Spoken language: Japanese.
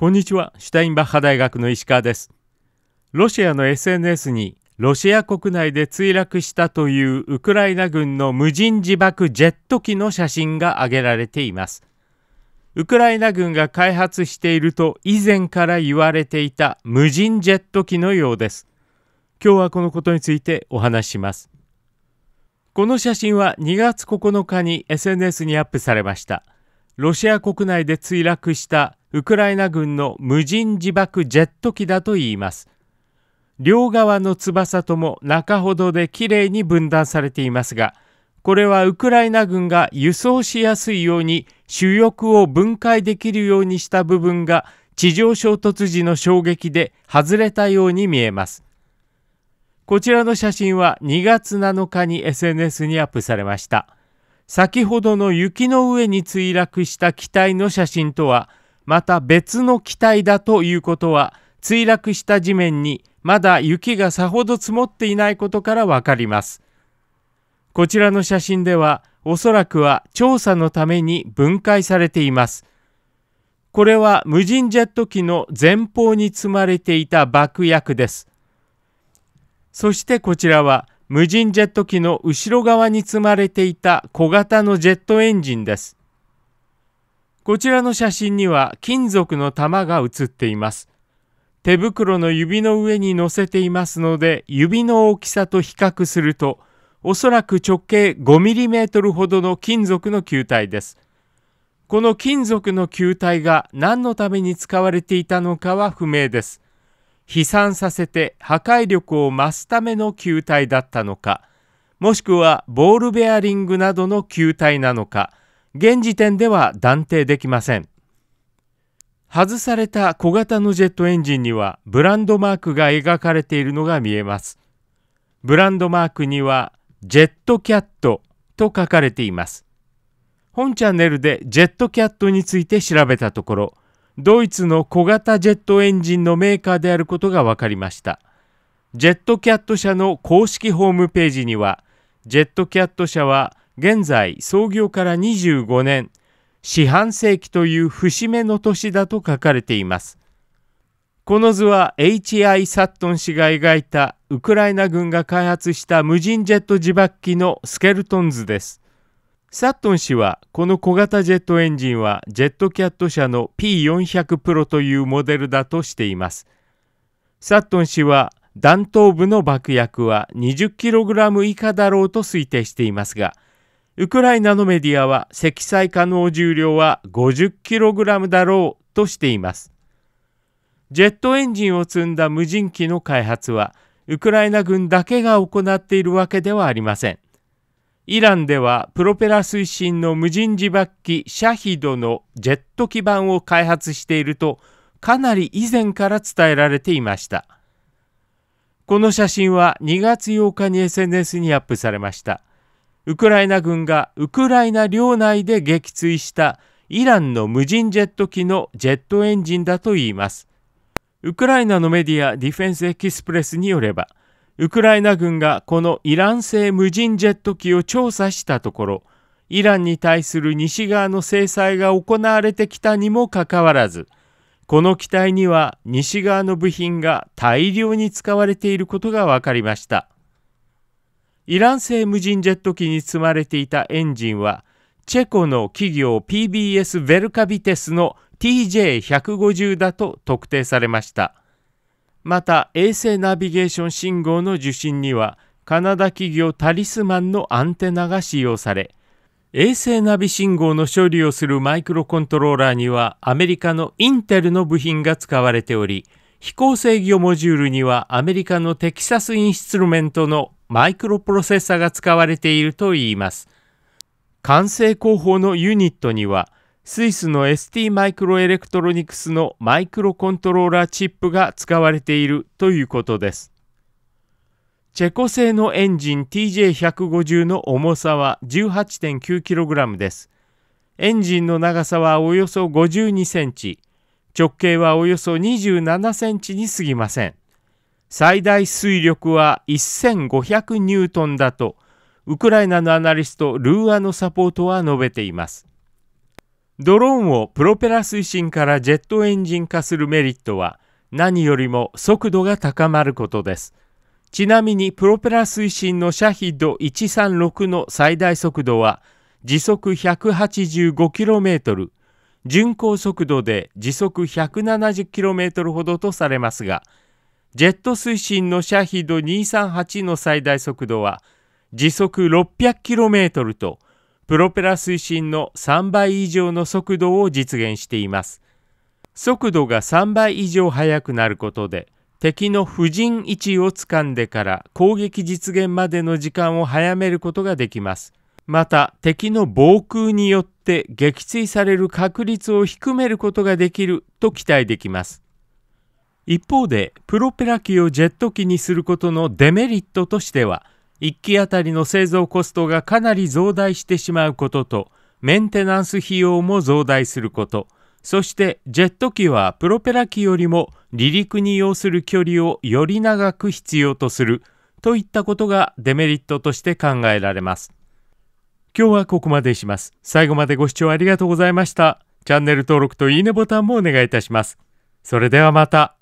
こんにちは、シュタインバッハ大学の石川です。ロシアの SNS にロシア国内で墜落したというウクライナ軍の無人自爆ジェット機の写真が挙げられています。ウクライナ軍が開発していると以前から言われていた無人ジェット機のようです。今日はこのことについてお話しします。この写真は2月9日に SNS にアップされました。ロシア国内で墜落したウクライナ軍の無人自爆ジェット機だといいます。両側の翼とも中ほどできれいに分断されていますが、これはウクライナ軍が輸送しやすいように主翼を分解できるようにした部分が地上衝突時の衝撃で外れたように見えます。こちらの写真は2月7日に SNS にアップされました。先ほどの雪の上に墜落した機体の写真とはまた別の機体だということは、墜落した地面にまだ雪がさほど積もっていないことからわかります。こちらの写真ではおそらくは調査のために分解されています。これは無人ジェット機の前方に積まれていた爆薬です。そしてこちらは無人ジェット機の後ろ側に積まれていた小型のジェットエンジンです。こちらの写真には金属の玉が写っています。手袋の指の上に乗せていますので、指の大きさと比較すると、おそらく直径 5mm ほどの金属の球体です。この金属の球体が何のために使われていたのかは不明です。飛散させて破壊力を増すための球体だったのか、もしくはボールベアリングなどの球体なのか、現時点では断定できません。外された小型のジェットエンジンにはブランドマークが描かれているのが見えます。ブランドマークにはジェットキャットと書かれています。本チャンネルでジェットキャットについて調べたところ、ドイツの小型ジェットエンジンのメーカーであることが分かりました。ジェットキャット社の公式ホームページには、ジェットキャット社は現在創業から25年、四半世紀という節目の年だと書かれています。この図は H.I. サットン氏が描いたウクライナ軍が開発した無人ジェット自爆機のスケルトン図です。サットン氏はこの小型ジェットエンジンはジェットキャット社の P400 プロというモデルだとしています。サットン氏は弾頭部の爆薬は 20kg 以下だろうと推定していますが、ウクライナのメディアは積載可能重量は 50kg だろうとしています。ジェットエンジンを積んだ無人機の開発はウクライナ軍だけが行っているわけではありません。イランではプロペラ推進の無人自爆機シャヒドのジェット基板を開発しているとかなり以前から伝えられていました。この写真は2月8日に SNS にアップされました。ウクライナ軍がウクライナ領内で撃墜したイランの無人ジェット機のジェットエンジンだといいます。ウクライナのメディアディフェンスエキスプレスによれば、ウクライナ軍がこのイラン製無人ジェット機を調査したところ、イランに対する西側の制裁が行われてきたにもかかわらず、この機体には西側の部品が大量に使われていることが分かりました。イラン製無人ジェット機に積まれていたエンジンは、チェコの企業 PBS ヴェルカビテスの TJ150 だと特定されました。また、衛星ナビゲーション信号の受信には、カナダ企業タリスマンのアンテナが使用され、衛星ナビ信号の処理をするマイクロコントローラーにはアメリカのインテルの部品が使われており、飛行制御モジュールにはアメリカのテキサスインストゥルメントのマイクロプロセッサが使われているといいます。管制後方のユニットには、スイスの ST マイクロエレクトロニクスのマイクロコントローラーチップが使われているということです。チェコ製のエンジン TJ150 の重さは 18.9kg です。エンジンの長さはおよそ52センチ、直径はおよそ27センチに過ぎません。最大推力は1500ニュートンだと、ウクライナのアナリストルーアのサポートは述べています。ドローンをプロペラ推進からジェットエンジン化するメリットは何よりも速度が高まることです。ちなみにプロペラ推進のシャヒド136の最大速度は時速 185km、巡航速度で時速 170km ほどとされますが、ジェット推進のシャヒド238の最大速度は時速 600km とプロペラ推進の3倍以上の速度を実現しています。速度が3倍以上速くなることで、敵の布陣位置をつかんでから攻撃実現までの時間を早めることができます。また、敵の防空によって撃墜される確率を低めることができると期待できます。一方で、プロペラ機をジェット機にすることのデメリットとしては、1機あたりの製造コストがかなり増大してしまうことと、メンテナンス費用も増大すること、そしてジェット機はプロペラ機よりも離陸に要する距離をより長く必要とするといったことがデメリットとして考えられます。今日はここまでします。最後までご視聴ありがとうございました。チャンネル登録といいねボタンもお願いいたします。それではまた。